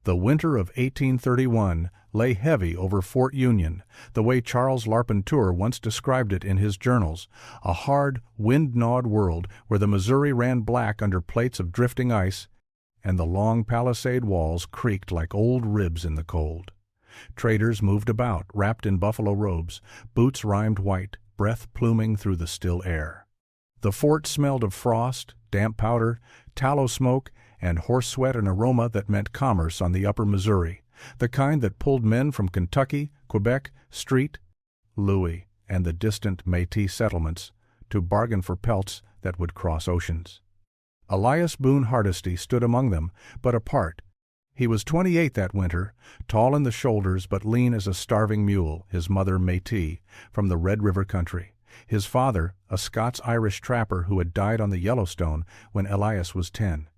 The winter of 1831 lay heavy over Fort Union, the way Charles Larpenteur once described it in his journals, a hard, wind-gnawed world where the Missouri ran black under plates of drifting ice, and the long palisade walls creaked like old ribs in the cold. Traders moved about, wrapped in buffalo robes, boots rimed white, breath pluming through the still air. The fort smelled of frost, damp powder, tallow smoke, and horse sweat, an aroma that meant commerce on the upper Missouri, the kind that pulled men from Kentucky, Quebec, St. Louis, and the distant Métis settlements to bargain for pelts that would cross oceans. Elias Boone Hardesty stood among them, but apart. He was 28 that winter, tall in the shoulders but lean as a starving mule, his mother Métis, from the Red River country, his father a Scots-Irish trapper who had died on the Yellowstone when Elias was 10.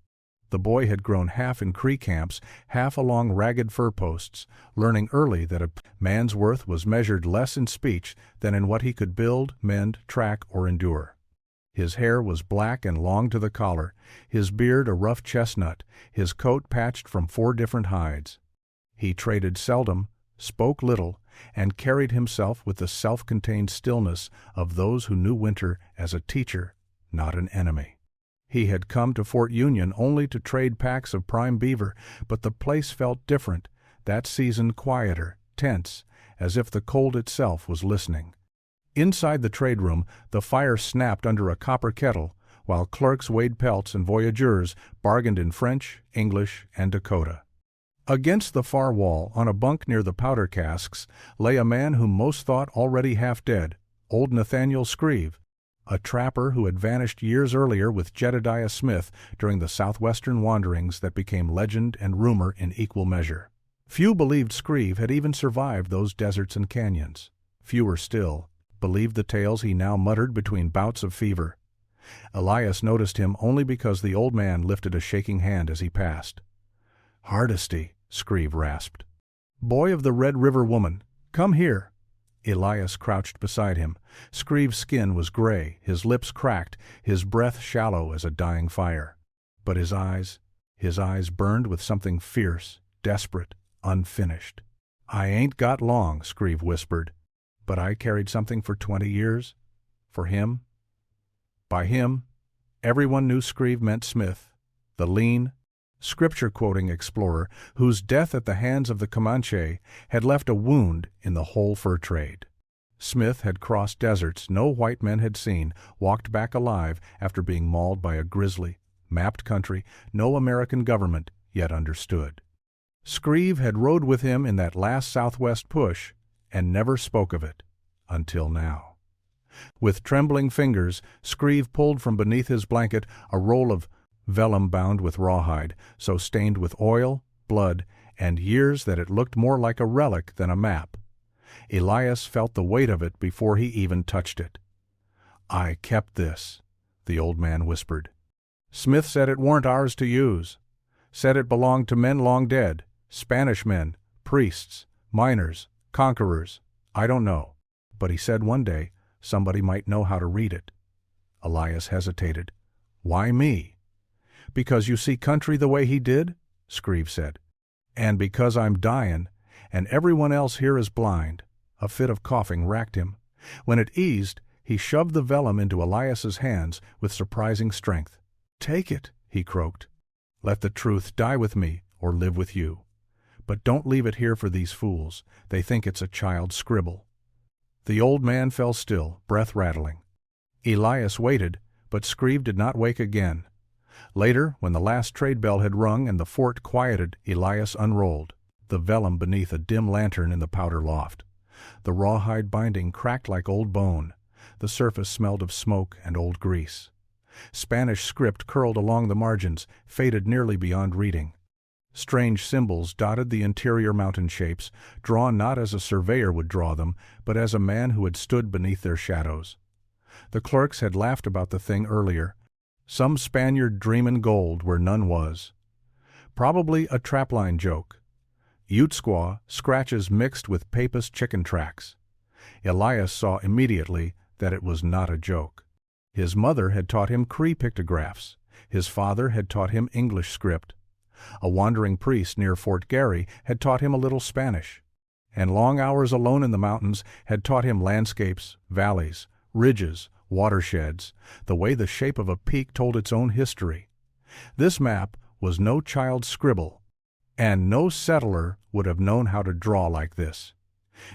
The boy had grown half in Cree camps, half along ragged fur posts, learning early that a man's worth was measured less in speech than in what he could build, mend, track, or endure. His hair was black and long to the collar, his beard a rough chestnut, his coat patched from 4 different hides. He traded seldom, spoke little, and carried himself with the self-contained stillness of those who knew winter as a teacher, not an enemy. He had come to Fort Union only to trade packs of prime beaver, but the place felt different, that season quieter, tense, as if the cold itself was listening. Inside the trade room, the fire snapped under a copper kettle, while clerks weighed pelts and voyageurs bargained in French, English, and Dakota. Against the far wall, on a bunk near the powder casks, lay a man whom most thought already half dead, old Nathaniel Screeve, a trapper who had vanished years earlier with Jedediah Smith during the southwestern wanderings that became legend and rumor in equal measure. Few believed Screeve had even survived those deserts and canyons. Fewer still believed the tales he now muttered between bouts of fever. Elias noticed him only because the old man lifted a shaking hand as he passed. "Hardesty," Screeve rasped. "Boy of the Red River woman, come here." Elias crouched beside him. Screeve's skin was gray, his lips cracked, his breath shallow as a dying fire. But his eyes burned with something fierce, desperate, unfinished. "I ain't got long," Screeve whispered, "but I carried something for 20 years. For him." By him, everyone knew Screeve meant Smith, the lean, scripture-quoting explorer whose death at the hands of the Comanche had left a wound in the whole fur trade. Smith had crossed deserts no white men had seen, walked back alive after being mauled by a grizzly, mapped country no American government yet understood. Screeve had rode with him in that last southwest push and never spoke of it, until now. With trembling fingers, Screeve pulled from beneath his blanket a roll of vellum bound with rawhide, so stained with oil, blood, and years that it looked more like a relic than a map. Elias felt the weight of it before he even touched it. "I kept this," the old man whispered. "Smith said it weren't ours to use. Said it belonged to men long dead, Spanish men, priests, miners, conquerors. I don't know. But he said one day somebody might know how to read it." Elias hesitated. "Why me?" "Because you see country the way he did," Screeve said. "And because I'm dyin', and everyone else here is blind." A fit of coughing racked him. When it eased, he shoved the vellum into Elias's hands with surprising strength. "Take it," he croaked. "Let the truth die with me or live with you. But don't leave it here for these fools. They think it's a child's scribble." The old man fell still, breath rattling. Elias waited, but Screeve did not wake again. Later, when the last trade bell had rung and the fort quieted, Elias unrolled the vellum beneath a dim lantern in the powder loft. The rawhide binding cracked like old bone. The surface smelled of smoke and old grease. Spanish script curled along the margins, faded nearly beyond reading. Strange symbols dotted the interior mountain shapes, drawn not as a surveyor would draw them, but as a man who had stood beneath their shadows. The clerks had laughed about the thing earlier. Some Spaniard dreamin' gold where none was. Probably a trapline joke. Ute squaw scratches mixed with papist chicken tracks. Elias saw immediately that it was not a joke. His mother had taught him Cree pictographs. His father had taught him English script. A wandering priest near Fort Garry had taught him a little Spanish. And long hours alone in the mountains had taught him landscapes, valleys, ridges, watersheds, the way the shape of a peak told its own history. This map was no child's scribble, and no settler would have known how to draw like this.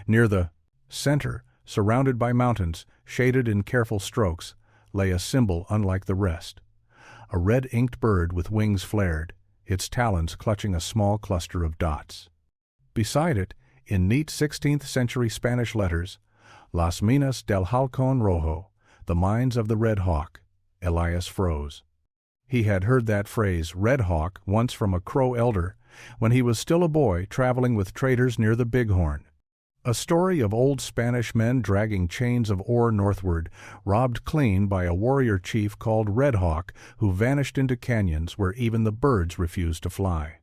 Near the center, surrounded by mountains, shaded in careful strokes, lay a symbol unlike the rest. A red-inked bird with wings flared, its talons clutching a small cluster of dots. Beside it, in neat 16th-century Spanish letters, Las Minas del Halcón Rojo, the mines of the Red Hawk. Elias froze. He had heard that phrase, Red Hawk, once from a Crow elder, when he was still a boy traveling with traders near the Bighorn. A story of old Spanish men dragging chains of ore northward, robbed clean by a warrior chief called Red Hawk, who vanished into canyons where even the birds refused to fly.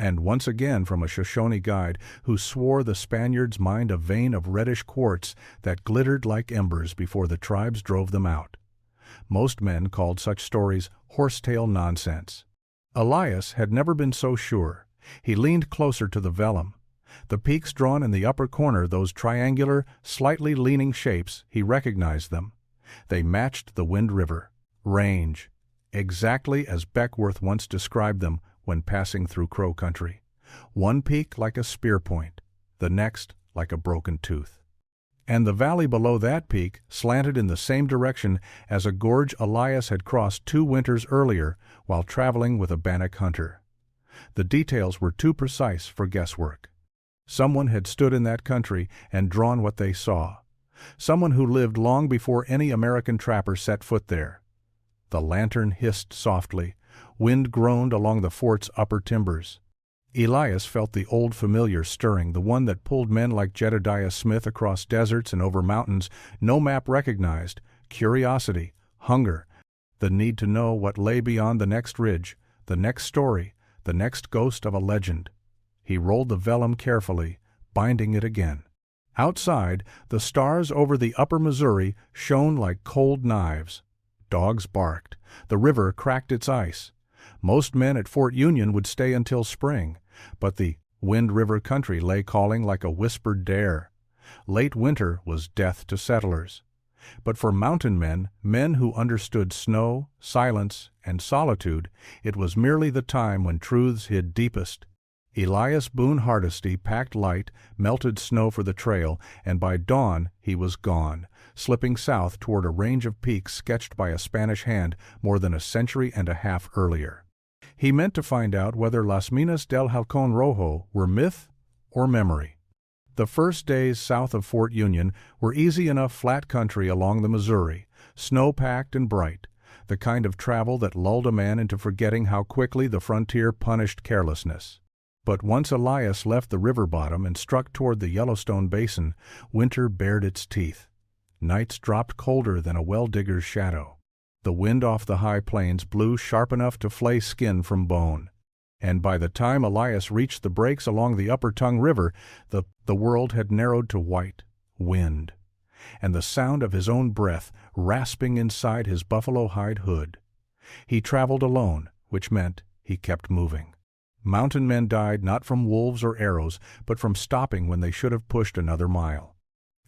And once again from a Shoshone guide who swore the Spaniards mined a vein of reddish quartz that glittered like embers before the tribes drove them out. Most men called such stories horsetail nonsense. Elias had never been so sure. He leaned closer to the vellum. The peaks drawn in the upper corner, those triangular, slightly leaning shapes, he recognized them. They matched the Wind River range, exactly as Beckworth once described them when passing through Crow country. One peak like a spear point, the next like a broken tooth. And the valley below that peak slanted in the same direction as a gorge Elias had crossed 2 winters earlier while traveling with a Bannock hunter. The details were too precise for guesswork. Someone had stood in that country and drawn what they saw. Someone who lived long before any American trapper set foot there. The lantern hissed softly. Wind groaned along the fort's upper timbers. Elias felt the old familiar stirring, the one that pulled men like Jedediah Smith across deserts and over mountains no map recognized, curiosity, hunger, the need to know what lay beyond the next ridge, the next story, the next ghost of a legend. He rolled the vellum carefully, binding it again. Outside, the stars over the upper Missouri shone like cold knives. Dogs barked. The river cracked its ice. Most men at Fort Union would stay until spring, but the Wind River country lay calling like a whispered dare. Late winter was death to settlers. But for mountain men, men who understood snow, silence, and solitude, it was merely the time when truths hid deepest. Elias Boone Hardesty packed light, melted snow for the trail, and by dawn he was gone, slipping south toward a range of peaks sketched by a Spanish hand more than a century and a half earlier. He meant to find out whether Las Minas del Halcón Rojo were myth or memory. The first days south of Fort Union were easy enough flat country along the Missouri, snow-packed and bright, the kind of travel that lulled a man into forgetting how quickly the frontier punished carelessness. But once Elias left the river bottom and struck toward the Yellowstone basin, winter bared its teeth. Nights dropped colder than a well-digger's shadow. The wind off the high plains blew sharp enough to flay skin from bone. And by the time Elias reached the breaks along the Upper Tongue River, the world had narrowed to white wind, and the sound of his own breath rasping inside his buffalo hide hood. He traveled alone, which meant he kept moving. Mountain men died not from wolves or arrows, but from stopping when they should have pushed another mile.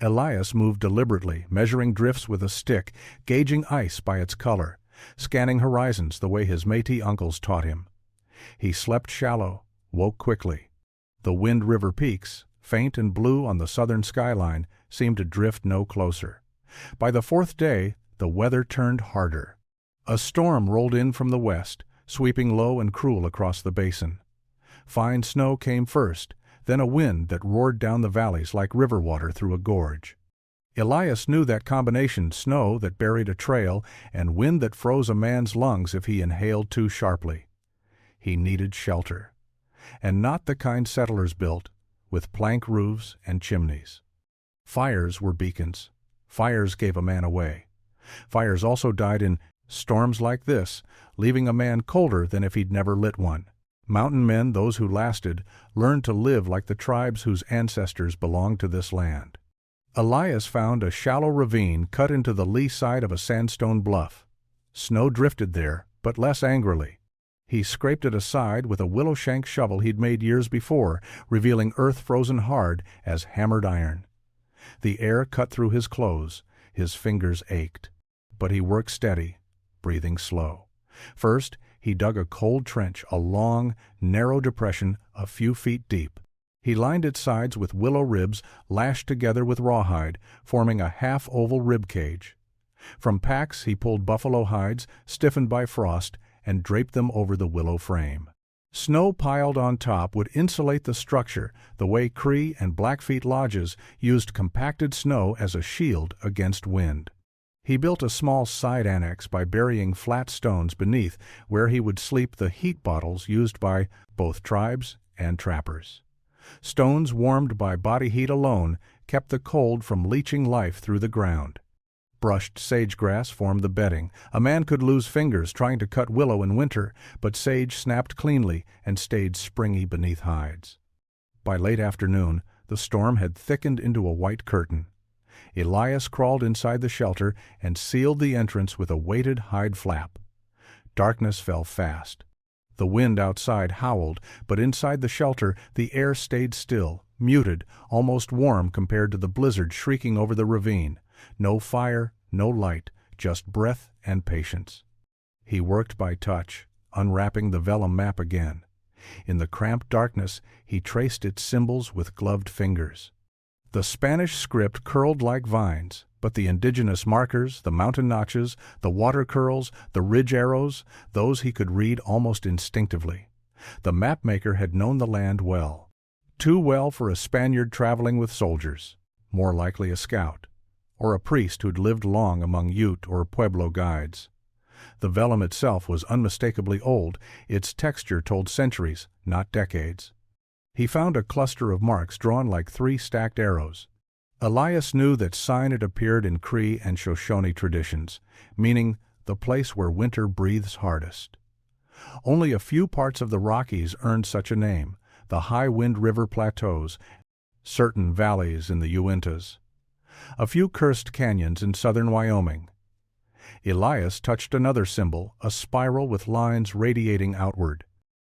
Elias moved deliberately, measuring drifts with a stick, gauging ice by its color, scanning horizons the way his Métis uncles taught him. He slept shallow, woke quickly. The Wind River peaks, faint and blue on the southern skyline, seemed to drift no closer. By the 4th day, the weather turned harder. A storm rolled in from the west, sweeping low and cruel across the basin. Fine snow came first, then a wind that roared down the valleys like river water through a gorge. Elias knew that combination, snow that buried a trail and wind that froze a man's lungs if he inhaled too sharply. He needed shelter, and not the kind settlers built, with plank roofs and chimneys. Fires were beacons. Fires gave a man away. Fires also died in storms like this, leaving a man colder than if he'd never lit one. Mountain men, those who lasted, learned to live like the tribes whose ancestors belonged to this land. Elias found a shallow ravine cut into the lee side of a sandstone bluff. Snow drifted there, but less angrily. He scraped it aside with a willow shank shovel he'd made years before, revealing earth frozen hard as hammered iron. The air cut through his clothes. His fingers ached. But he worked steady, breathing slow. First, he dug a cold trench, a long, narrow depression a few feet deep. He lined its sides with willow ribs lashed together with rawhide, forming a half-oval rib cage. From packs he pulled buffalo hides, stiffened by frost, and draped them over the willow frame. Snow piled on top would insulate the structure, the way Cree and Blackfeet lodges used compacted snow as a shield against wind. He built a small side annex by burying flat stones beneath, where he would sleep the heat bottles used by both tribes and trappers. Stones warmed by body heat alone kept the cold from leaching life through the ground. Brushed sagegrass formed the bedding. A man could lose fingers trying to cut willow in winter, but sage snapped cleanly and stayed springy beneath hides. By late afternoon, the storm had thickened into a white curtain. Elias crawled inside the shelter and sealed the entrance with a weighted hide flap. Darkness fell fast. The wind outside howled, but inside the shelter the air stayed still, muted, almost warm compared to the blizzard shrieking over the ravine. No fire, no light, just breath and patience. He worked by touch, unwrapping the vellum map again. In the cramped darkness, he traced its symbols with gloved fingers. The Spanish script curled like vines, but the indigenous markers, the mountain notches, the water curls, the ridge arrows, those he could read almost instinctively. The mapmaker had known the land well. Too well for a Spaniard traveling with soldiers, more likely a scout, or a priest who'd lived long among Ute or Pueblo guides. The vellum itself was unmistakably old. Its texture told centuries, not decades. He found a cluster of marks drawn like 3 stacked arrows. Elias knew that sign had appeared in Cree and Shoshone traditions, meaning the place where winter breathes hardest. Only a few parts of the Rockies earned such a name, the high Wind River plateaus, certain valleys in the Uintas, a few cursed canyons in southern Wyoming. Elias touched another symbol, a spiral with lines radiating outward.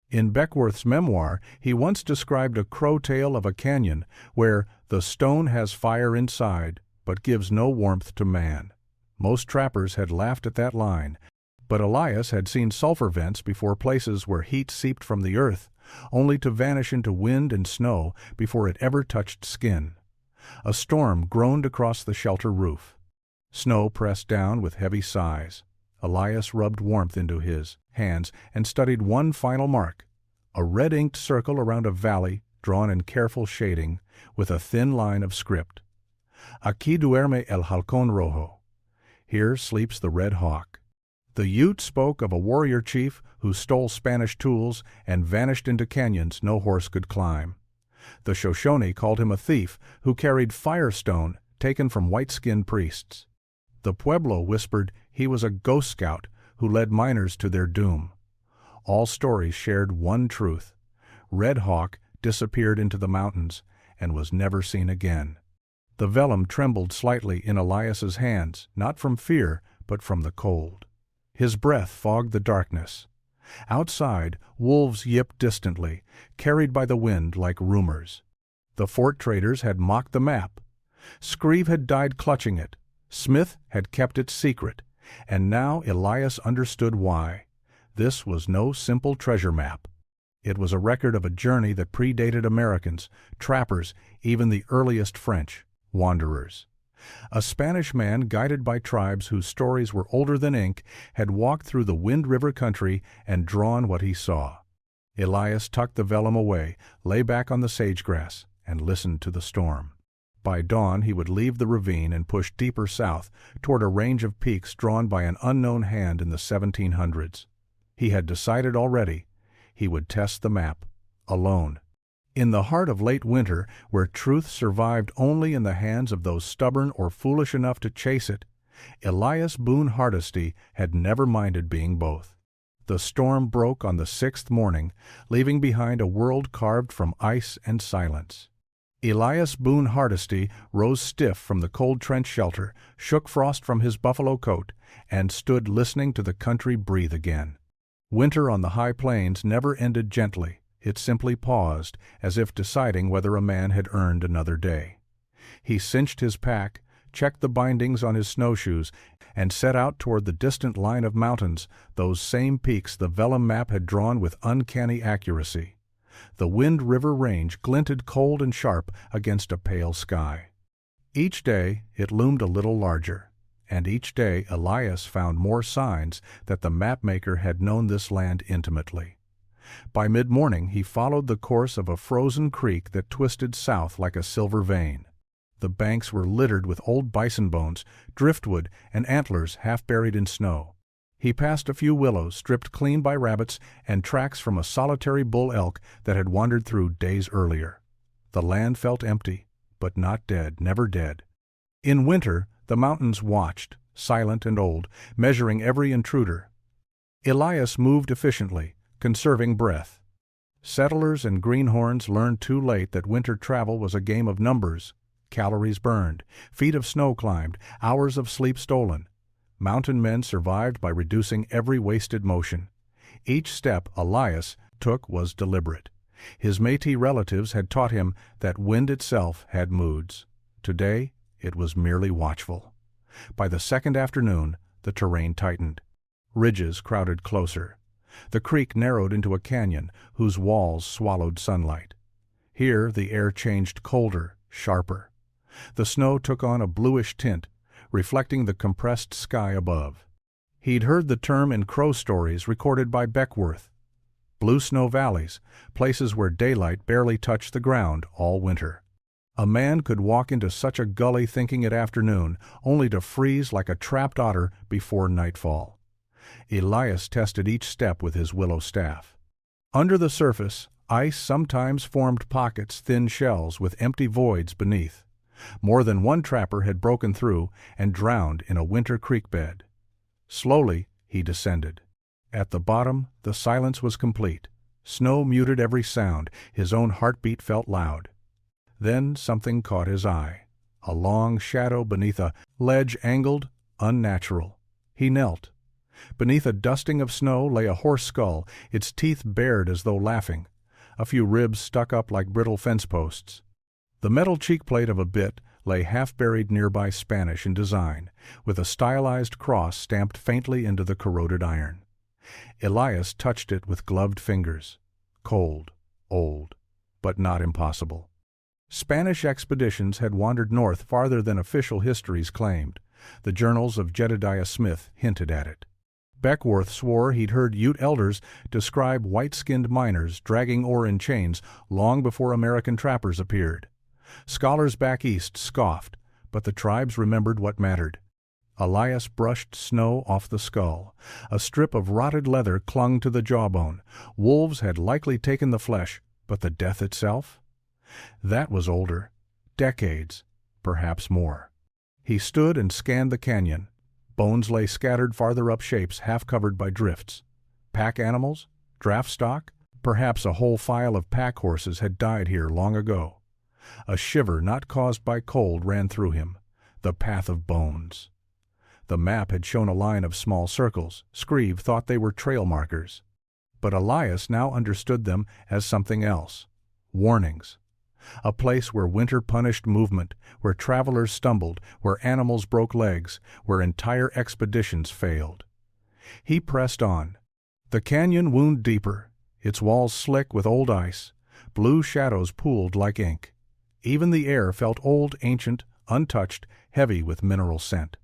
In Beckworth's memoir, he once described a crow tail of a canyon where the stone has fire inside but gives no warmth to man. Most trappers had laughed at that line, but Elias had seen sulfur vents before places where heat seeped from the earth, only to vanish into wind and snow before it ever touched skin. A storm groaned across the shelter roof. Snow pressed down with heavy sighs. Elias rubbed warmth into his hands and studied one final mark, a red-inked circle around a valley drawn in careful shading with a thin line of script. Aquí duerme el halcón rojo. Here sleeps the red hawk. The Ute spoke of a warrior chief who stole Spanish tools and vanished into canyons no horse could climb. The Shoshone called him a thief who carried firestone taken from white-skinned priests. The Pueblo whispered he was a ghost scout who led miners to their doom. All stories shared one truth. Red Hawk disappeared into the mountains and was never seen again. The vellum trembled slightly in Elias's hands, not from fear, but from the cold. His breath fogged the darkness. Outside, wolves yipped distantly, carried by the wind like rumors. The fort traders had mocked the map. Screeve had died clutching it. Smith had kept it secret, and now Elias understood why. This was no simple treasure map. It was a record of a journey that predated Americans, trappers, even the earliest French, wanderers. A Spanish man guided by tribes whose stories were older than ink had walked through the Wind River country and drawn what he saw. Elias tucked the vellum away, lay back on the sagegrass, and listened to the storm. By dawn he would leave the ravine and push deeper south toward a range of peaks drawn by an unknown hand in the 1700s. He had decided already he would test the map, alone. In the heart of late winter, where truth survived only in the hands of those stubborn or foolish enough to chase it, Elias Boone Hardesty had never minded being both. The storm broke on the 6th morning, leaving behind a world carved from ice and silence. Elias Boone Hardesty rose stiff from the cold trench shelter, shook frost from his buffalo coat, and stood listening to the country breathe again. Winter on the high plains never ended gently. It simply paused, as if deciding whether a man had earned another day. He cinched his pack, checked the bindings on his snowshoes, and set out toward the distant line of mountains, those same peaks the vellum map had drawn with uncanny accuracy. The Wind River Range glinted cold and sharp against a pale sky. Each day it loomed a little larger, and each day Elias found more signs that the mapmaker had known this land intimately. By mid-morning he followed the course of a frozen creek that twisted south like a silver vein. The banks were littered with old bison bones, driftwood, and antlers half buried in snow. He passed a few willows stripped clean by rabbits and tracks from a solitary bull elk that had wandered through days earlier. The land felt empty, but not dead, never dead. In winter, the mountains watched, silent and old, measuring every intruder. Elias moved efficiently, conserving breath. Settlers and greenhorns learned too late that winter travel was a game of numbers. Calories burned, feet of snow climbed, hours of sleep stolen. Mountain men survived by reducing every wasted motion. Each step Elias took was deliberate. His Métis relatives had taught him that wind itself had moods. Today, it was merely watchful. By the second afternoon, the terrain tightened. Ridges crowded closer. The creek narrowed into a canyon whose walls swallowed sunlight. Here the air changed colder, sharper. The snow took on a bluish tint, reflecting the compressed sky above. He'd heard the term in crow stories recorded by Beckworth. Blue snow valleys, places where daylight barely touched the ground all winter. A man could walk into such a gully thinking it afternoon, only to freeze like a trapped otter before nightfall. Elias tested each step with his willow staff. Under the surface, ice sometimes formed pockets, thin shells with empty voids beneath. More than one trapper had broken through and drowned in a winter creek bed. Slowly, he descended. At the bottom, the silence was complete. Snow muted every sound. His own heartbeat felt loud. Then something caught his eye. A long shadow beneath a ledge angled, unnatural. He knelt. Beneath a dusting of snow lay a horse skull, its teeth bared as though laughing. A few ribs stuck up like brittle fence posts. The metal cheekplate of a bit lay half-buried nearby, Spanish in design, with a stylized cross stamped faintly into the corroded iron. Elias touched it with gloved fingers. Cold, old, but not impossible. Spanish expeditions had wandered north farther than official histories claimed. The journals of Jedediah Smith hinted at it. Beckworth swore he'd heard Ute elders describe white-skinned miners dragging ore in chains long before American trappers appeared. Scholars back east scoffed, but the tribes remembered what mattered. Elias brushed snow off the skull. A strip of rotted leather clung to the jawbone. Wolves had likely taken the flesh, but the death itself? That was older. Decades, perhaps more. He stood and scanned the canyon. Bones lay scattered farther up, shapes half covered by drifts. Pack animals? Draft stock? Perhaps a whole file of pack horses had died here long ago. A shiver not caused by cold ran through him. The path of bones. The map had shown a line of small circles. Screeve thought they were trail markers. But Elias now understood them as something else. Warnings. A place where winter punished movement, where travelers stumbled, where animals broke legs, where entire expeditions failed. He pressed on. The canyon wound deeper, its walls slick with old ice. Blue shadows pooled like ink. Even the air felt old, ancient, untouched, heavy with mineral scent.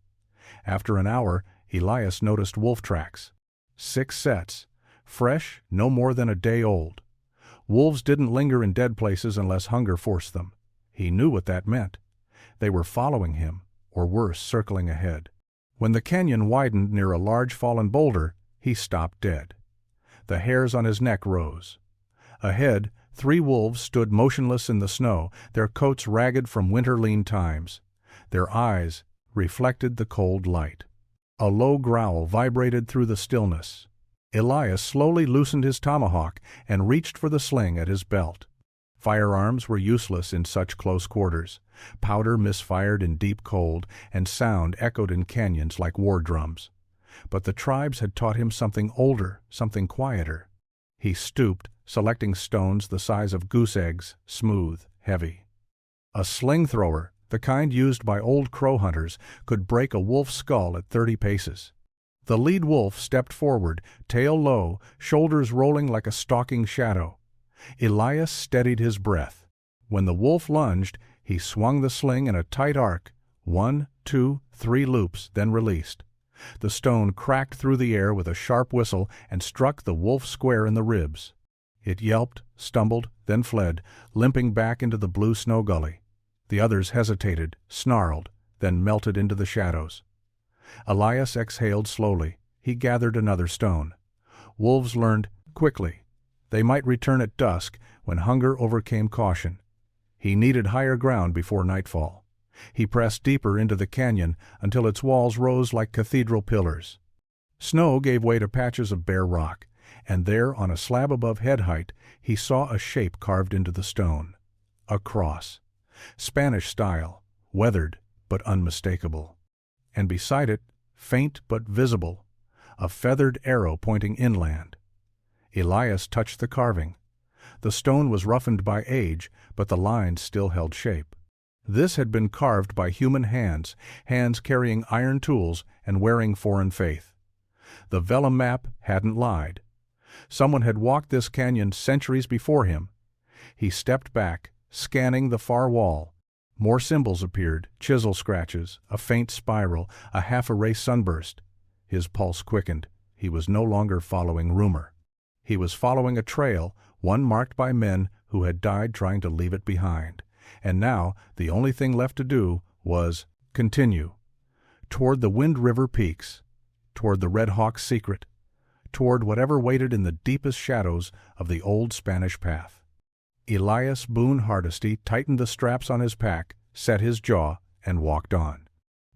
After an hour, Elias noticed wolf tracks. 6 sets, fresh, no more than a day old. Wolves didn't linger in dead places unless hunger forced them. He knew what that meant. They were following him, or worse, circling ahead. When the canyon widened near a large fallen boulder, he stopped dead. The hairs on his neck rose. Ahead, 3 wolves stood motionless in the snow, their coats ragged from winter lean times. Their eyes reflected the cold light. A low growl vibrated through the stillness. Elias slowly loosened his tomahawk and reached for the sling at his belt. Firearms were useless in such close quarters. Powder misfired in deep cold, and sound echoed in canyons like war drums. But the tribes had taught him something older, something quieter. He stooped, selecting stones the size of goose eggs, smooth, heavy. A sling thrower, the kind used by old crow hunters, could break a wolf's skull at 30 paces. The lead wolf stepped forward, tail low, shoulders rolling like a stalking shadow. Elias steadied his breath. When the wolf lunged, he swung the sling in a tight arc, 1, 2, 3 loops, then released. The stone cracked through the air with a sharp whistle and struck the wolf square in the ribs. It yelped, stumbled, then fled, limping back into the blue snow gully. The others hesitated, snarled, then melted into the shadows. Elias exhaled slowly. He gathered another stone. Wolves learned quickly. They might return at dusk when hunger overcame caution. He needed higher ground before nightfall. He pressed deeper into the canyon until its walls rose like cathedral pillars. Snow gave way to patches of bare rock, and there, on a slab above head height, he saw a shape carved into the stone. A cross. Spanish style, weathered but unmistakable. And beside it, faint but visible, a feathered arrow pointing inland. Elias touched the carving. The stone was roughened by age, but the lines still held shape. This had been carved by human hands, hands carrying iron tools and wearing foreign faith. The vellum map hadn't lied. Someone had walked this canyon centuries before him. He stepped back, scanning the far wall. More symbols appeared, chisel scratches, a faint spiral, a half-erased sunburst. His pulse quickened. He was no longer following rumor. He was following a trail, one marked by men who had died trying to leave it behind. And now the only thing left to do was continue. Toward the Wind River peaks, toward the Red Hawk's secret, toward whatever waited in the deepest shadows of the old Spanish path. Elias Boone Hardesty tightened the straps on his pack, set his jaw, and walked on.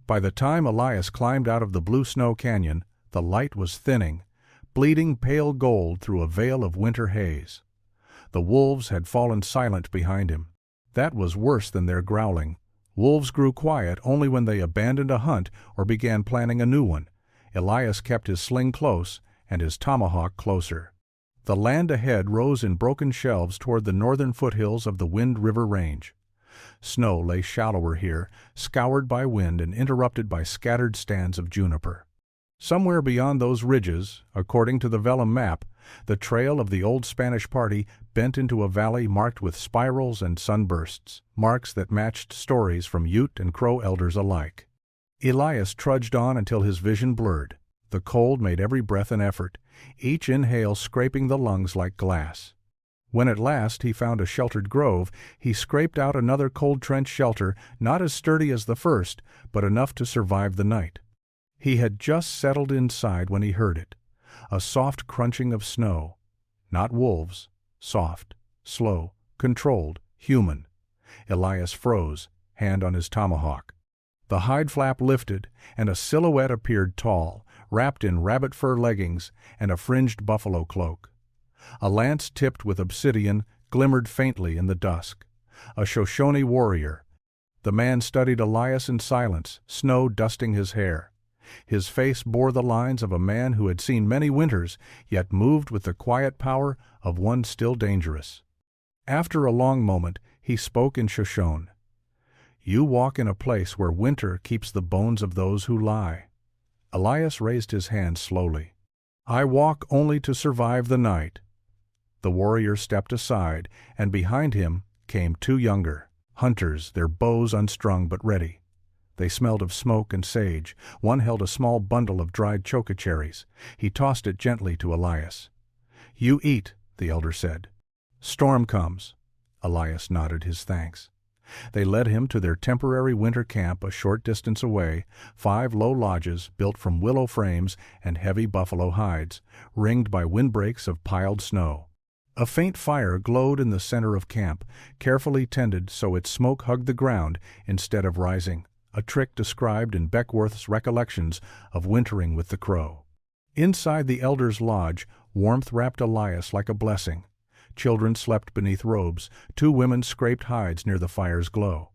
By the time Elias climbed out of the blue snow canyon, the light was thinning, bleeding pale gold through a veil of winter haze. The wolves had fallen silent behind him. That was worse than their growling. Wolves grew quiet only when they abandoned a hunt or began planning a new one. Elias kept his sling close and his tomahawk closer. The land ahead rose in broken shelves toward the northern foothills of the Wind River Range. Snow lay shallower here, scoured by wind and interrupted by scattered stands of juniper. Somewhere beyond those ridges, according to the vellum map, the trail of the old Spanish party bent into a valley marked with spirals and sunbursts, marks that matched stories from Ute and Crow elders alike. Elias trudged on until his vision blurred. The cold made every breath an effort, each inhale scraping the lungs like glass. When at last he found a sheltered grove, he scraped out another cold trench shelter, not as sturdy as the first, but enough to survive the night. He had just settled inside when he heard it, a soft crunching of snow. Not wolves, soft, slow, controlled, human. Elias froze, hand on his tomahawk. The hide flap lifted, and a silhouette appeared tall, wrapped in rabbit fur leggings and a fringed buffalo cloak. A lance tipped with obsidian glimmered faintly in the dusk. A Shoshone warrior. The man studied Elias in silence, snow dusting his hair. His face bore the lines of a man who had seen many winters, yet moved with the quiet power of one still dangerous. After a long moment, he spoke in Shoshone. "You walk in a place where winter keeps the bones of those who lie." Elias raised his hand slowly. "I walk only to survive the night." The warrior stepped aside, and behind him came two younger, hunters, their bows unstrung but ready. They smelled of smoke and sage. One held a small bundle of dried chokecherries. He tossed it gently to Elias. "You eat," the elder said. "Storm comes." Elias nodded his thanks. They led him to their temporary winter camp a short distance away, 5 low lodges built from willow frames and heavy buffalo hides, ringed by windbreaks of piled snow. A faint fire glowed in the center of camp, carefully tended so its smoke hugged the ground instead of rising, a trick described in Beckworth's recollections of wintering with the Crow. Inside the elder's lodge, warmth wrapped Elias like a blessing. Children slept beneath robes. 2 women scraped hides near the fire's glow.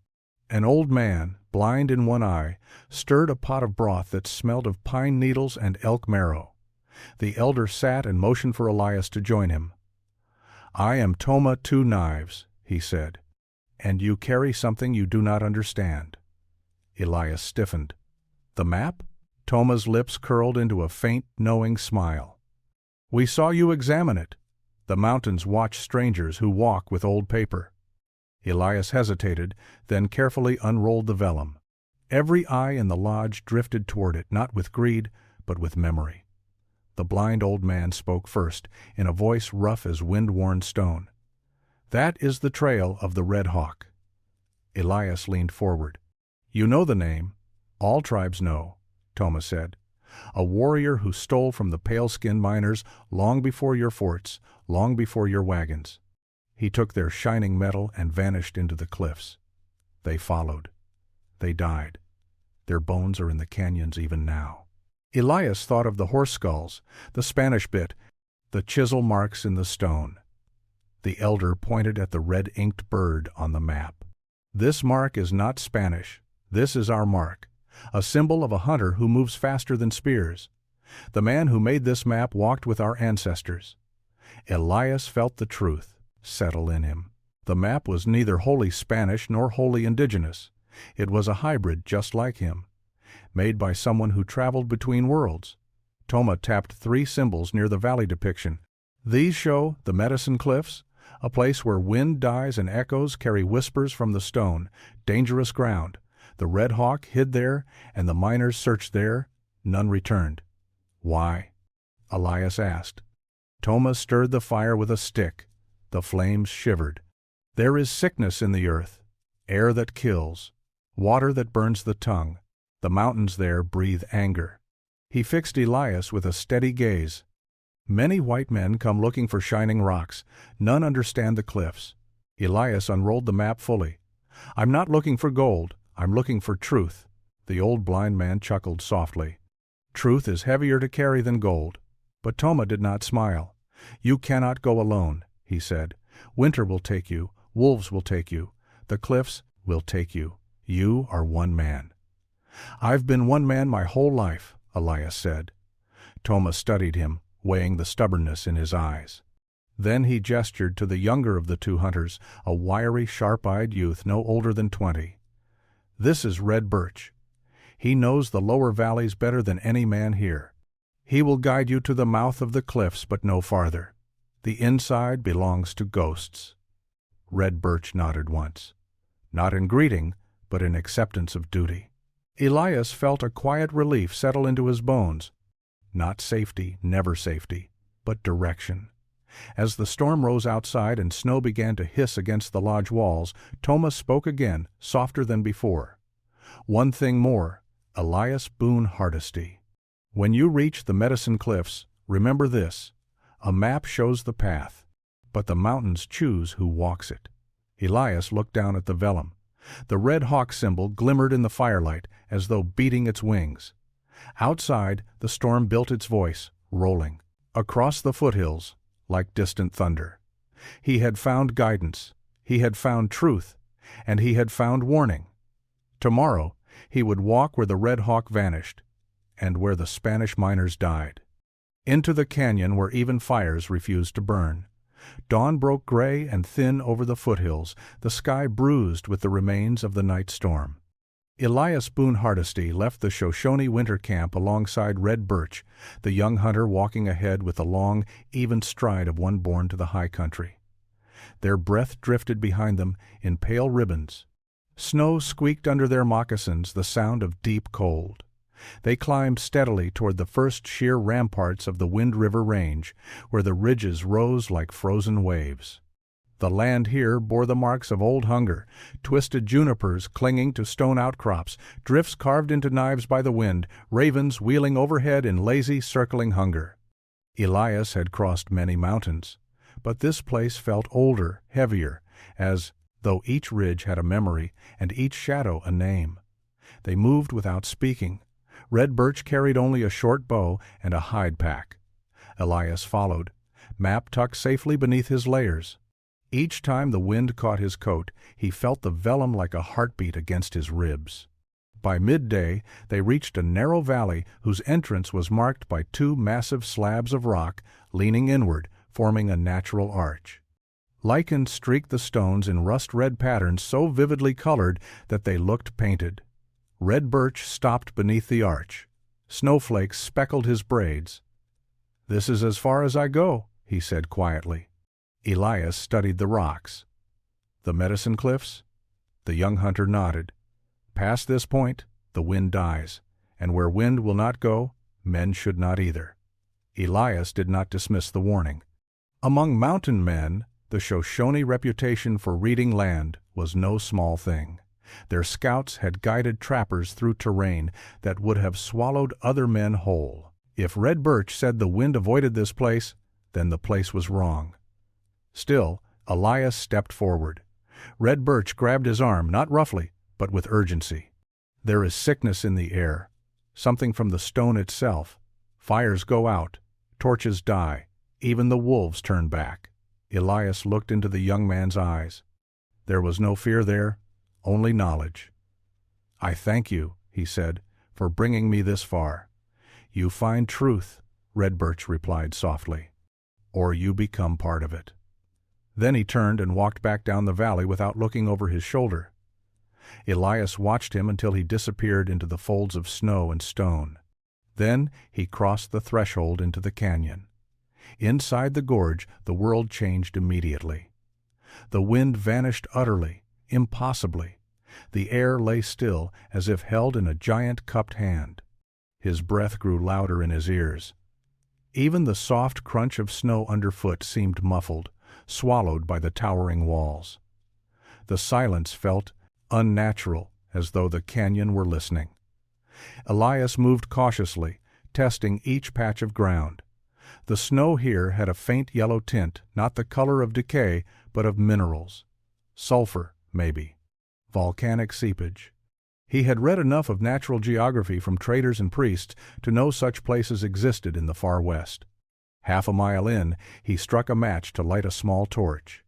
An old man, blind in one eye, stirred a pot of broth that smelled of pine needles and elk marrow. The elder sat and motioned for Elias to join him. "I am Toma Two Knives," he said, "and you carry something you do not understand." Elias stiffened. "The map?" Toma's lips curled into a faint, knowing smile. "We saw you examine it. The mountains watch strangers who walk with old paper." Elias hesitated, then carefully unrolled the vellum. Every eye in the lodge drifted toward it, not with greed, but with memory. The blind old man spoke first, in a voice rough as wind-worn stone. "That is the trail of the Red Hawk." Elias leaned forward. "You know the name. All tribes know," Toma said. "A warrior who stole from the pale-skinned miners long before your forts, long before your wagons. He took their shining metal and vanished into the cliffs. They followed. They died. Their bones are in the canyons even now." Elias thought of the horse skulls, the Spanish bit, the chisel marks in the stone. The elder pointed at the red-inked bird on the map. "This mark is not Spanish. This is our mark, a symbol of a hunter who moves faster than spears. The man who made this map walked with our ancestors." Elias felt the truth settle in him. The map was neither wholly Spanish nor wholly indigenous. It was a hybrid just like him, made by someone who traveled between worlds. Toma tapped 3 symbols near the valley depiction. "These show the Medicine Cliffs, a place where wind dies and echoes carry whispers from the stone, dangerous ground. The Red Hawk hid there, and the miners searched there. None returned." "Why?" Elias asked. Toma stirred the fire with a stick. The flames shivered. "There is sickness in the earth, air that kills, water that burns the tongue. The mountains there breathe anger." He fixed Elias with a steady gaze. "Many white men come looking for shining rocks. None understand the cliffs." Elias unrolled the map fully. "I'm not looking for gold. I'm looking for truth." The old blind man chuckled softly. "Truth is heavier to carry than gold." But Toma did not smile. "You cannot go alone," he said. "Winter will take you. Wolves will take you. The cliffs will take you. You are one man." "I've been one man my whole life," Elias said. Toma studied him, weighing the stubbornness in his eyes. Then he gestured to the younger of the 2 hunters, a wiry, sharp-eyed youth no older than 20. "This is Red Birch. He knows the lower valleys better than any man here. He will guide you to the mouth of the cliffs, but no farther. The inside belongs to ghosts." Red Birch nodded once, not in greeting, but in acceptance of duty. Elias felt a quiet relief settle into his bones. Not safety, never safety, but direction. As the storm rose outside and snow began to hiss against the lodge walls, Toma spoke again, softer than before. "One thing more, Elias Boone Hardesty. When you reach the Medicine Cliffs, remember this: a map shows the path, but the mountains choose who walks it." Elias looked down at the vellum. The Red Hawk symbol glimmered in the firelight, as though beating its wings. Outside, the storm built its voice, rolling across the foothills like distant thunder. He had found guidance, he had found truth, and he had found warning. Tomorrow, he would walk where the Red Hawk vanished, and where the Spanish miners died. Into the canyon where even fires refused to burn. Dawn broke gray and thin over the foothills, the sky bruised with the remains of the night storm. Elias Boone Hardesty left the Shoshone winter camp alongside Red Birch, the young hunter walking ahead with the long, even stride of one born to the high country. Their breath drifted behind them in pale ribbons. Snow squeaked under their moccasins, the sound of deep cold. They climbed steadily toward the first sheer ramparts of the Wind River Range, where the ridges rose like frozen waves. The land here bore the marks of old hunger, twisted junipers clinging to stone outcrops, drifts carved into knives by the wind, ravens wheeling overhead in lazy, circling hunger. Elias had crossed many mountains, but this place felt older, heavier, as though each ridge had a memory and each shadow a name. They moved without speaking. Red Birch carried only a short bow and a hide pack. Elias followed, map tucked safely beneath his layers. Each time the wind caught his coat, he felt the vellum like a heartbeat against his ribs. By midday, they reached a narrow valley whose entrance was marked by two massive slabs of rock leaning inward, forming a natural arch. Lichen streaked the stones in rust-red patterns so vividly colored that they looked painted. Red birch stopped beneath the arch. Snowflakes speckled his braids. "This is as far as I go," he said quietly. Elias studied the rocks. "The Medicine Cliffs?" The young hunter nodded. "Past this point, the wind dies, and where wind will not go, men should not either." Elias did not dismiss the warning. Among mountain men, the Shoshone reputation for reading land was no small thing. Their scouts had guided trappers through terrain that would have swallowed other men whole. If Red Birch said the wind avoided this place, then the place was wrong. Still, Elias stepped forward. Red Birch grabbed his arm, not roughly, but with urgency. "There is sickness in the air, something from the stone itself. Fires go out, torches die, even the wolves turn back." Elias looked into the young man's eyes. There was no fear there, only knowledge. "I thank you," he said, "for bringing me this far." "You find truth," Red Birch replied softly, "or you become part of it." Then he turned and walked back down the valley without looking over his shoulder. Elias watched him until he disappeared into the folds of snow and stone. Then he crossed the threshold into the canyon. Inside the gorge, the world changed immediately. The wind vanished utterly, impossibly. The air lay still, as if held in a giant cupped hand. His breath grew louder in his ears. Even the soft crunch of snow underfoot seemed muffled, swallowed by the towering walls. The silence felt unnatural, as though the canyon were listening. Elias moved cautiously, testing each patch of ground. The snow here had a faint yellow tint, not the color of decay, but of minerals. Sulfur, maybe. Volcanic seepage. He had read enough of natural geography from traders and priests to know such places existed in the far west. Half a mile in, he struck a match to light a small torch.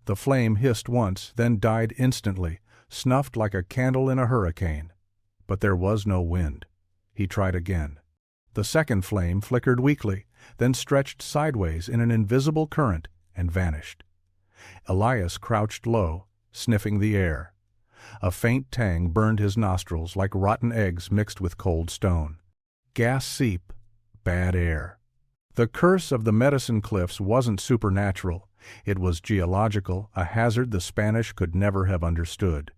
The flame hissed once, then died instantly, snuffed like a candle in a hurricane. But there was no wind. He tried again. The second flame flickered weakly, then stretched sideways in an invisible current and vanished. Elias crouched low, sniffing the air. A faint tang burned his nostrils like rotten eggs mixed with cold stone. Gas seep, bad air. The curse of the Medicine Cliffs wasn't supernatural. It was geological, a hazard the Spanish could never have understood.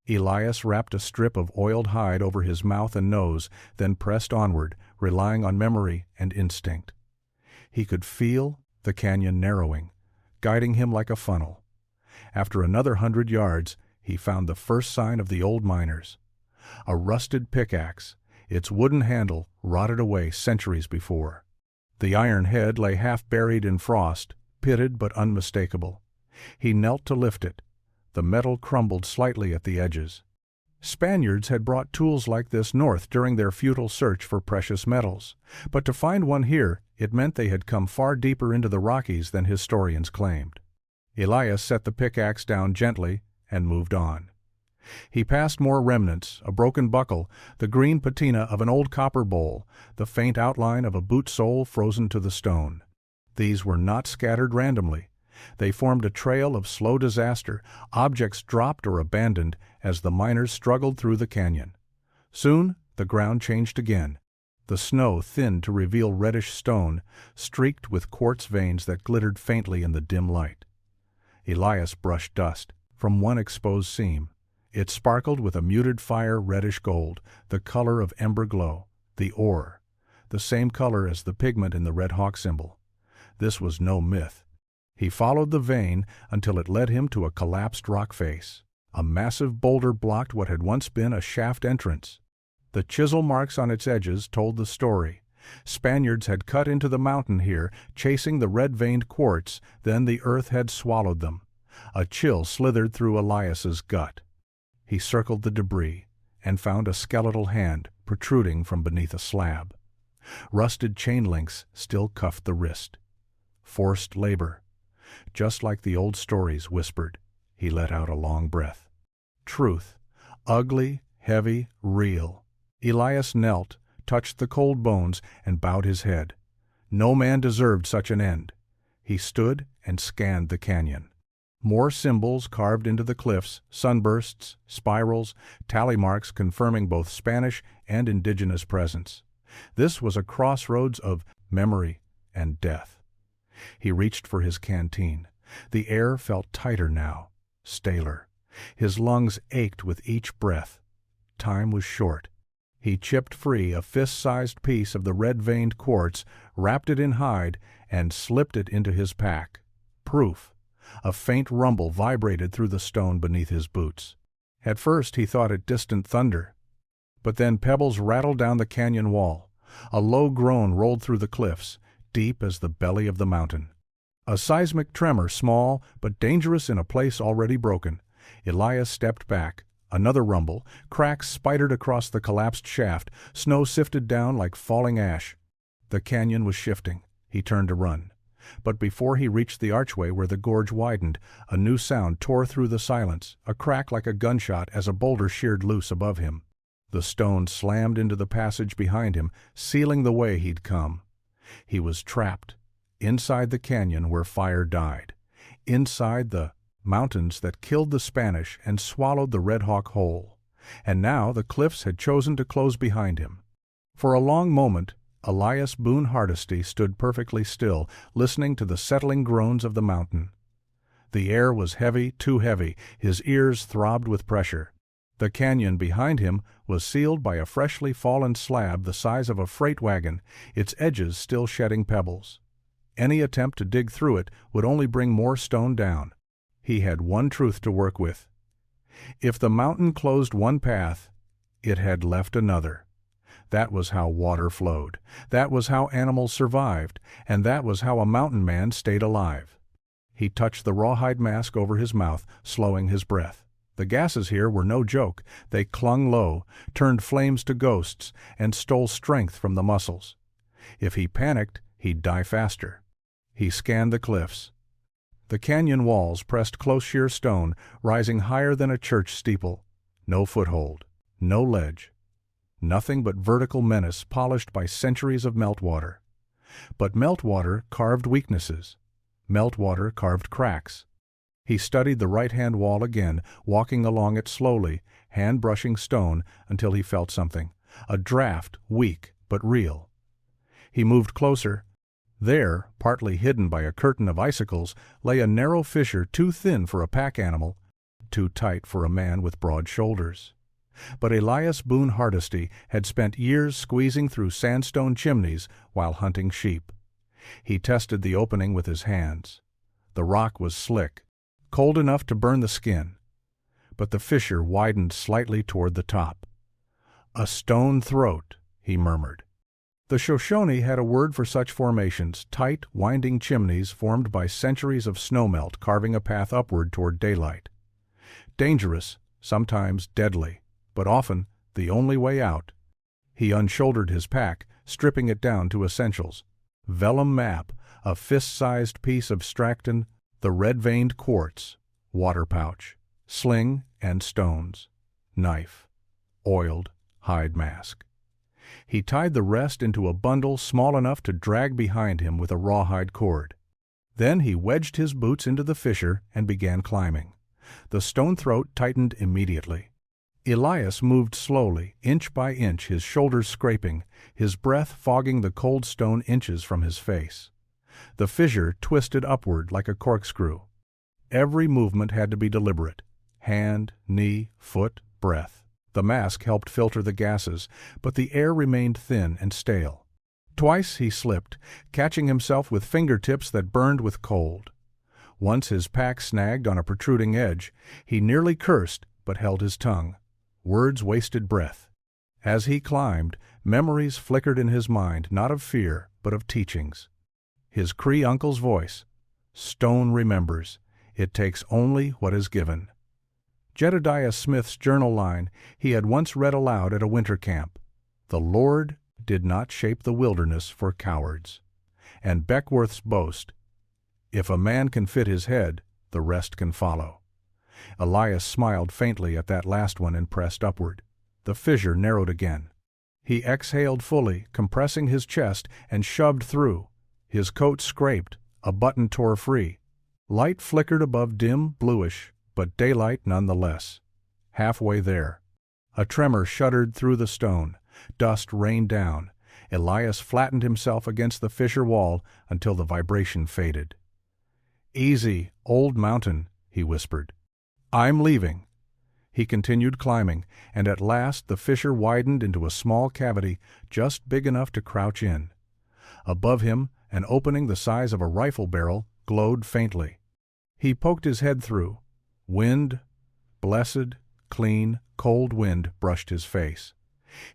Elias wrapped a strip of oiled hide over his mouth and nose, then pressed onward, relying on memory and instinct. He could feel the canyon narrowing, guiding him like a funnel. After another 100 yards, he found the first sign of the old miners. A rusted pickaxe, its wooden handle rotted away centuries before. The iron head lay half buried in frost, pitted but unmistakable. He knelt to lift it. The metal crumbled slightly at the edges. Spaniards had brought tools like this north during their futile search for precious metals, but to find one here, it meant they had come far deeper into the Rockies than historians claimed. Elias set the pickaxe down gently and moved on. He passed more remnants, a broken buckle, the green patina of an old copper bowl, the faint outline of a boot sole frozen to the stone. These were not scattered randomly. They formed a trail of slow disaster, objects dropped or abandoned as the miners struggled through the canyon. Soon the ground changed again. The snow thinned to reveal reddish stone, streaked with quartz veins that glittered faintly in the dim light. Elias brushed dust from one exposed seam. It sparkled with a muted fire reddish gold, the color of ember glow, the ore, the same color as the pigment in the red hawk symbol. This was no myth. He followed the vein until it led him to a collapsed rock face. A massive boulder blocked what had once been a shaft entrance. The chisel marks on its edges told the story. Spaniards had cut into the mountain here, chasing the red-veined quartz, then the earth had swallowed them. A chill slithered through Elias's gut. He circled the debris and found a skeletal hand protruding from beneath a slab. Rusted chain links still cuffed the wrist. Forced labor. Just like the old stories whispered, he let out a long breath. Truth. Ugly, heavy, real. Elias knelt, touched the cold bones, and bowed his head. No man deserved such an end. He stood and scanned the canyon. More symbols carved into the cliffs, sunbursts, spirals, tally marks confirming both Spanish and indigenous presence. This was a crossroads of memory and death. He reached for his canteen. The air felt tighter now, staler. His lungs ached with each breath. Time was short. He chipped free a fist-sized piece of the red-veined quartz, wrapped it in hide, and slipped it into his pack. Proof. A faint rumble vibrated through the stone beneath his boots. At first he thought it distant thunder. But then pebbles rattled down the canyon wall. A low groan rolled through the cliffs, deep as the belly of the mountain. A seismic tremor, small but dangerous in a place already broken. Elias stepped back. Another rumble. Cracks spidered across the collapsed shaft. Snow sifted down like falling ash. The canyon was shifting. He turned to run. But before he reached the archway where the gorge widened, a new sound tore through the silence, a crack like a gunshot as a boulder sheared loose above him. The stone slammed into the passage behind him, sealing the way he'd come. He was trapped, inside the canyon where fire died, inside the mountains that killed the Spanish and swallowed the Red Hawk whole. And now the cliffs had chosen to close behind him. For a long moment, Elias Boone Hardesty stood perfectly still, listening to the settling groans of the mountain. The air was heavy, too heavy. His ears throbbed with pressure. The canyon behind him was sealed by a freshly fallen slab the size of a freight wagon, its edges still shedding pebbles. Any attempt to dig through it would only bring more stone down. He had one truth to work with. If the mountain closed one path, it had left another. That was how water flowed. That was how animals survived. And that was how a mountain man stayed alive. He touched the rawhide mask over his mouth, slowing his breath. The gases here were no joke. They clung low, turned flames to ghosts, and stole strength from the muscles. If he panicked, he'd die faster. He scanned the cliffs. The canyon walls pressed close sheer stone, rising higher than a church steeple. No foothold, no ledge. Nothing but vertical menace polished by centuries of meltwater. But meltwater carved weaknesses. Meltwater carved cracks. He studied the right-hand wall again, walking along it slowly, hand-brushing stone until he felt something. A draft, weak but real. He moved closer. There, partly hidden by a curtain of icicles, lay a narrow fissure too thin for a pack animal, too tight for a man with broad shoulders. But Elias Boone Hardesty had spent years squeezing through sandstone chimneys while hunting sheep. He tested the opening with his hands. The rock was slick, cold enough to burn the skin, but the fissure widened slightly toward the top. "A stone throat," he murmured. The Shoshone had a word for such formations, tight, winding chimneys formed by centuries of snowmelt carving a path upward toward daylight. Dangerous, sometimes deadly, but often the only way out. He unshouldered his pack, stripping it down to essentials. Vellum map, a fist-sized piece of Stracton, the red-veined quartz, water pouch, sling and stones, knife, oiled hide mask. He tied the rest into a bundle small enough to drag behind him with a rawhide cord. Then he wedged his boots into the fissure and began climbing. The stone throat tightened immediately. Elias moved slowly, inch by inch, his shoulders scraping, his breath fogging the cold stone inches from his face. The fissure twisted upward like a corkscrew. Every movement had to be deliberate. Hand, knee, foot, breath. The mask helped filter the gases, but the air remained thin and stale. Twice he slipped, catching himself with fingertips that burned with cold. Once his pack snagged on a protruding edge. He nearly cursed, but held his tongue. Words wasted breath. As he climbed, memories flickered in his mind, not of fear, but of teachings. His Cree uncle's voice. Stone remembers. It takes only what is given. Jedediah Smith's journal line he had once read aloud at a winter camp. The Lord did not shape the wilderness for cowards. And Beckworth's boast. If a man can fit his head, the rest can follow. Elias smiled faintly at that last one and pressed upward. The fissure narrowed again. He exhaled fully, compressing his chest, and shoved through. His coat scraped, a button tore free. Light flickered above dim, bluish, but daylight nonetheless. Halfway there. A tremor shuddered through the stone. Dust rained down. Elias flattened himself against the fissure wall until the vibration faded. "Easy, old mountain," he whispered. "I'm leaving." He continued climbing, and at last the fissure widened into a small cavity just big enough to crouch in. Above him, an opening the size of a rifle barrel glowed faintly. He poked his head through. Wind, blessed, clean, cold wind brushed his face.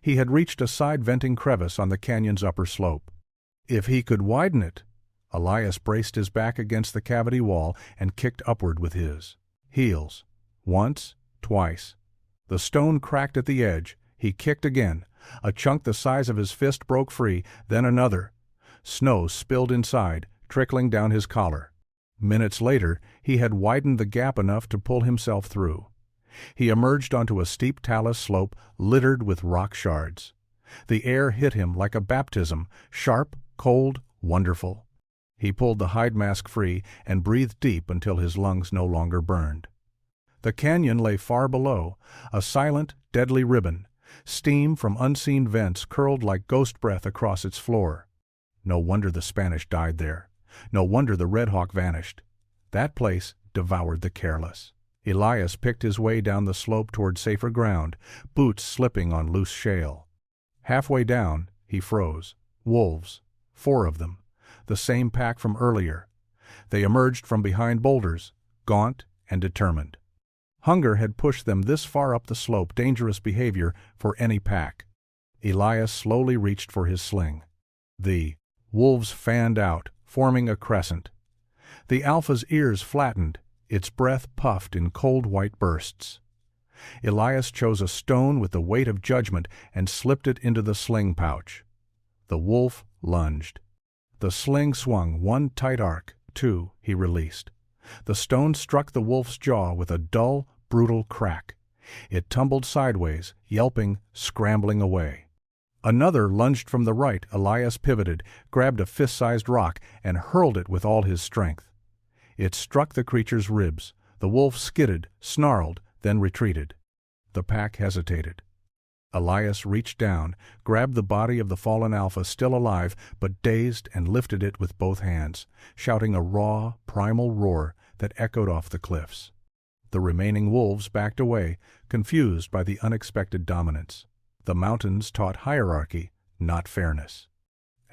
He had reached a side-venting crevice on the canyon's upper slope. If he could widen it— Elias braced his back against the cavity wall and kicked upward with his heels. Once, twice. The stone cracked at the edge. He kicked again. A chunk the size of his fist broke free, then another. Snow spilled inside, trickling down his collar. Minutes later, he had widened the gap enough to pull himself through. He emerged onto a steep talus slope littered with rock shards. The air hit him like a baptism, sharp, cold, wonderful. He pulled the hide mask free and breathed deep until his lungs no longer burned. The canyon lay far below, a silent, deadly ribbon. Steam from unseen vents curled like ghost breath across its floor. No wonder the Spanish died there. No wonder the Red Hawk vanished. That place devoured the careless. Elias picked his way down the slope toward safer ground, boots slipping on loose shale. Halfway down, he froze. Wolves. 4 of them. The same pack from earlier. They emerged from behind boulders, gaunt and determined. Hunger had pushed them this far up the slope, dangerous behavior for any pack. Elias slowly reached for his sling. The wolves fanned out, forming a crescent. The alpha's ears flattened, its breath puffed in cold white bursts. Elias chose a stone with the weight of judgment and slipped it into the sling pouch. The wolf lunged. The sling swung 1 tight arc, 2 he released. The stone struck the wolf's jaw with a dull, brutal crack. It tumbled sideways, yelping, scrambling away. Another lunged from the right. Elias pivoted, grabbed a fist-sized rock, and hurled it with all his strength. It struck the creature's ribs. The wolf skidded, snarled, then retreated. The pack hesitated. Elias reached down, grabbed the body of the fallen alpha, still alive but dazed, and lifted it with both hands, shouting a raw, primal roar that echoed off the cliffs. The remaining wolves backed away, confused by the unexpected dominance. The mountains taught hierarchy, not fairness.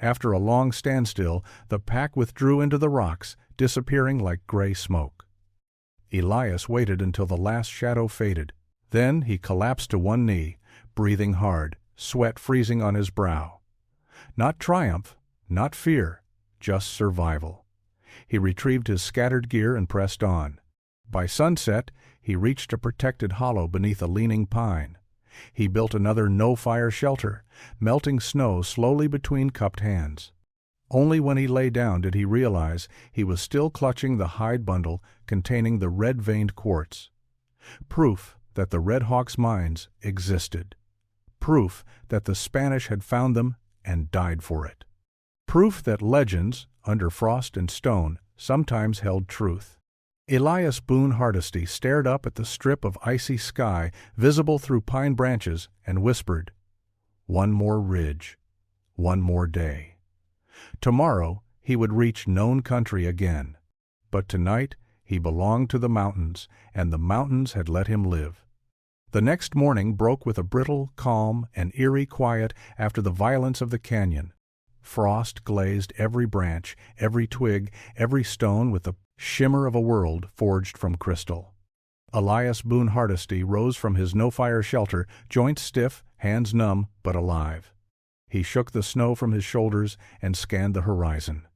After a long standstill, the pack withdrew into the rocks, disappearing like gray smoke. Elias waited until the last shadow faded. Then he collapsed to one knee, breathing hard, sweat freezing on his brow. Not triumph, not fear, just survival. He retrieved his scattered gear and pressed on. By sunset, he reached a protected hollow beneath a leaning pine. He built another no-fire shelter, melting snow slowly between cupped hands. Only when he lay down did he realize he was still clutching the hide bundle containing the red-veined quartz. Proof that the Red Hawk's mines existed. Proof that the Spanish had found them and died for it. Proof that legends, under frost and stone, sometimes held truth. Elias Boone Hardesty stared up at the strip of icy sky visible through pine branches and whispered, "One more ridge, one more day." Tomorrow he would reach known country again, but tonight he belonged to the mountains, and the mountains had let him live. The next morning broke with a brittle, calm, and eerie quiet after the violence of the canyon. Frost glazed every branch, every twig, every stone with the shimmer of a world forged from crystal. Elias Boone Hardesty rose from his no-fire shelter, joints stiff, hands numb, but alive. He shook the snow from his shoulders and scanned the horizon.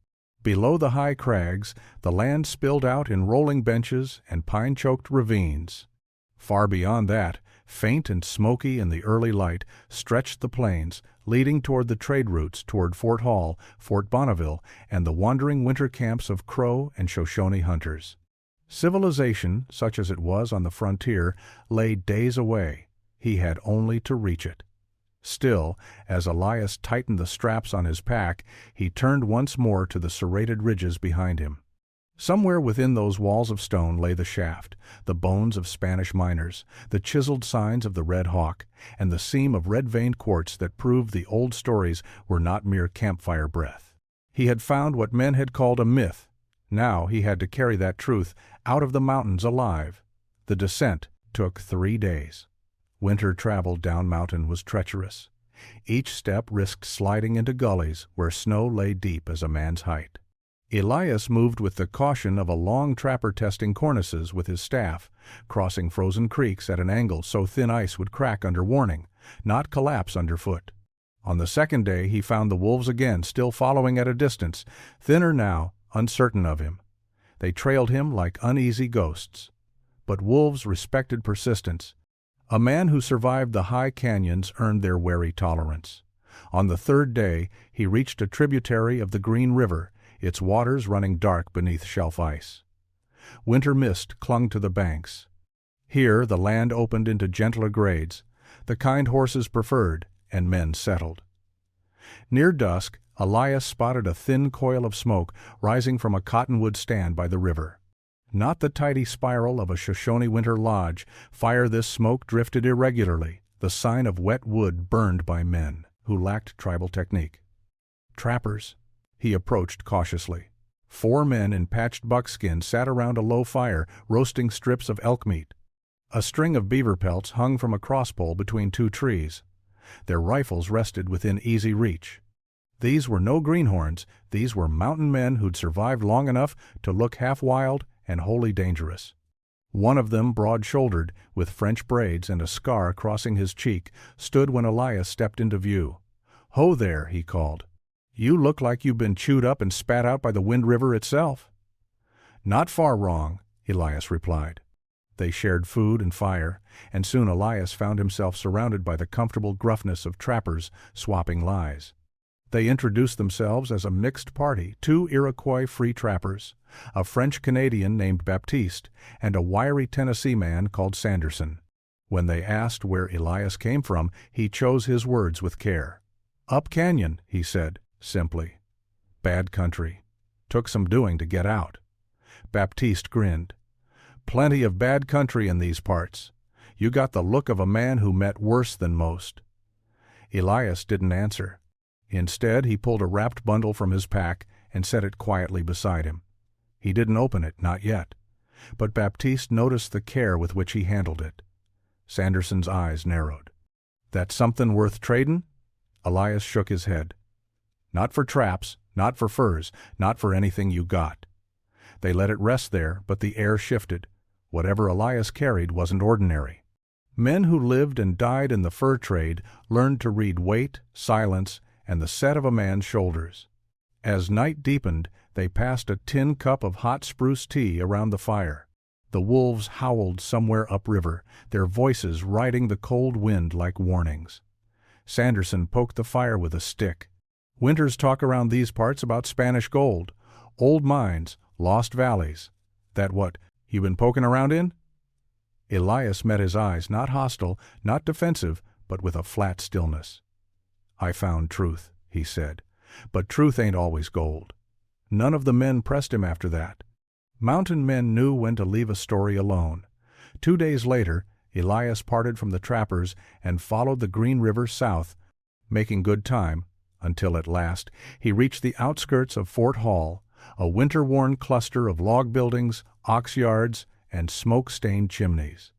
Below the high crags, the land spilled out in rolling benches and pine-choked ravines. Far beyond that, faint and smoky in the early light, stretched the plains, leading toward the trade routes toward Fort Hall, Fort Bonneville, and the wandering winter camps of Crow and Shoshone hunters. Civilization, such as it was on the frontier, lay days away. He had only to reach it. Still, as Elias tightened the straps on his pack, he turned once more to the serrated ridges behind him. Somewhere within those walls of stone lay the shaft, the bones of Spanish miners, the chiseled signs of the Red Hawk, and the seam of red-veined quartz that proved the old stories were not mere campfire breath. He had found what men had called a myth. Now he had to carry that truth out of the mountains alive. The descent took 3 days. Winter travel down mountain was treacherous. Each step risked sliding into gullies where snow lay deep as a man's height. Elias moved with the caution of a long trapper testing cornices with his staff, crossing frozen creeks at an angle so thin ice would crack under warning, not collapse underfoot. On the second day he found the wolves again, still following at a distance, thinner now, uncertain of him. They trailed him like uneasy ghosts. But wolves respected persistence. A man who survived the high canyons earned their wary tolerance. On the third day he reached a tributary of the Green River, its waters running dark beneath shelf ice. Winter mist clung to the banks. Here the land opened into gentler grades, the kind horses preferred, and men settled. Near dusk, Elias spotted a thin coil of smoke rising from a cottonwood stand by the river. Not the tidy spiral of a Shoshone winter lodge. Fire this smoke drifted irregularly, the sign of wet wood burned by men who lacked tribal technique. Trappers. He approached cautiously. 4 men in patched buckskin sat around a low fire, roasting strips of elk meat. A string of beaver pelts hung from a crosspole between 2 trees. Their rifles rested within easy reach. These were no greenhorns. These were mountain men who'd survived long enough to look half wild and wholly dangerous. One of them, broad-shouldered, with French braids and a scar crossing his cheek, stood when Elias stepped into view. "Ho there," he called. "You look like you've been chewed up and spat out by the Wind River itself." "Not far wrong," Elias replied. They shared food and fire, and soon Elias found himself surrounded by the comfortable gruffness of trappers swapping lies. They introduced themselves as a mixed party, 2 Iroquois free trappers, a French-Canadian named Baptiste, and a wiry Tennessee man called Sanderson. When they asked where Elias came from, he chose his words with care. "Up canyon," he said, simply. "Bad country. Took some doing to get out." Baptiste grinned. "Plenty of bad country in these parts. You got the look of a man who met worse than most." Elias didn't answer. Instead, he pulled a wrapped bundle from his pack and set it quietly beside him. He didn't open it, not yet, but Baptiste noticed the care with which he handled it. Sanderson's eyes narrowed. "That something worth trading?" Elias shook his head. "Not for traps, not for furs, not for anything you got." They let it rest there, but the air shifted. Whatever Elias carried wasn't ordinary. Men who lived and died in the fur trade learned to read weight, silence, and the set of a man's shoulders. As night deepened, they passed a tin cup of hot spruce tea around the fire. The wolves howled somewhere upriver, their voices riding the cold wind like warnings. Sanderson poked the fire with a stick. "Winter's talk around these parts about Spanish gold, old mines, lost valleys. That what you been poking around in?" Elias met his eyes, not hostile, not defensive, but with a flat stillness. "I found truth," he said, "but truth ain't always gold." None of the men pressed him after that. Mountain men knew when to leave a story alone. 2 days later, Elias parted from the trappers and followed the Green River south, making good time, until at last he reached the outskirts of Fort Hall, a winter-worn cluster of log buildings, ox yards, and smoke-stained chimneys.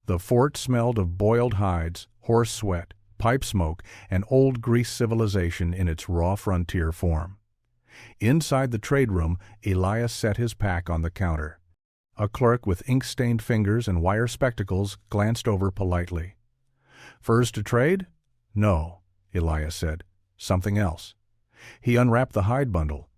The fort smelled of boiled hides, horse sweat, pipe smoke, and old grease civilization in its raw frontier form. Inside the trade room, Elias set his pack on the counter. A clerk with ink-stained fingers and wire spectacles glanced over politely. "Furs to trade?" "No," Elias said. "Something else." He unwrapped the hide bundle.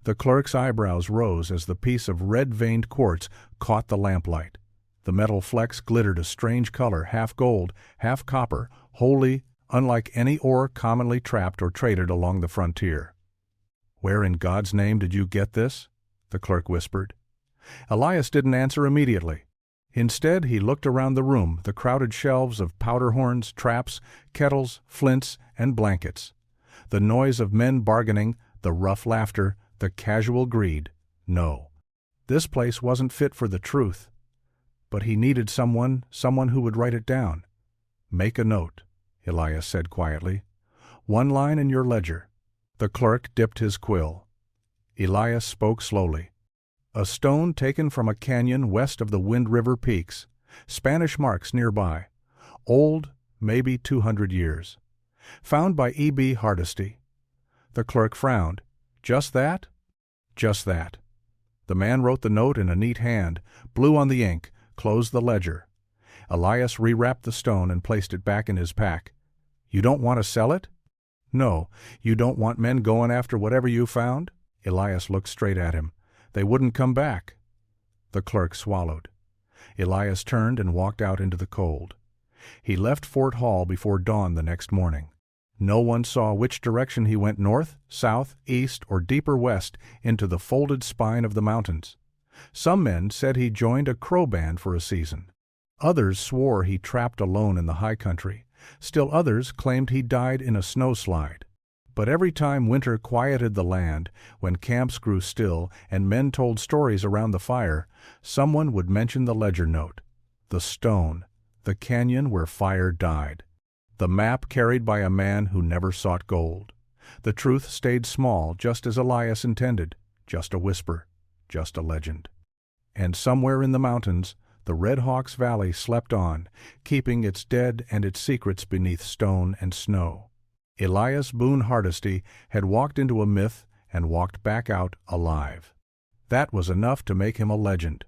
The clerk's eyebrows rose as the piece of red-veined quartz caught the lamplight. The metal flecks glittered a strange color, half gold, half copper, wholly unlike any ore commonly trapped or traded along the frontier. "Where in God's name did you get this?" the clerk whispered. Elias didn't answer immediately. Instead, he looked around the room, the crowded shelves of powder horns, traps, kettles, flints, and blankets. The noise of men bargaining, the rough laughter, the casual greed. No, this place wasn't fit for the truth. But he needed someone who would write it down. "Make a note," Elias said quietly. "One line in your ledger." The clerk dipped his quill. Elias spoke slowly. "A stone taken from a canyon west of the Wind River peaks. Spanish marks nearby. Old, maybe 200 years. Found by E.B. Hardesty." The clerk frowned. "Just that?" "Just that." The man wrote the note in a neat hand, blew on the ink, closed the ledger. Elias rewrapped the stone and placed it back in his pack. "You don't want to sell it?" "No. You don't want men going after whatever you found?" Elias looked straight at him. "They wouldn't come back." The clerk swallowed. Elias turned and walked out into the cold. He left Fort Hall before dawn the next morning. No one saw which direction he went, north, south, east, or deeper west into the folded spine of the mountains. Some men said he joined a Crow band for a season. Others swore he trapped alone in the high country. Still others claimed he died in a snowslide. But every time winter quieted the land, when camps grew still and men told stories around the fire, someone would mention the ledger note, the stone, the canyon where fire died, the map carried by a man who never sought gold. The truth stayed small, just as Elias intended, just a whisper, just a legend. And somewhere in the mountains, the Red Hawk's Valley slept on, keeping its dead and its secrets beneath stone and snow. Elias Boone Hardesty had walked into a myth and walked back out alive. That was enough to make him a legend.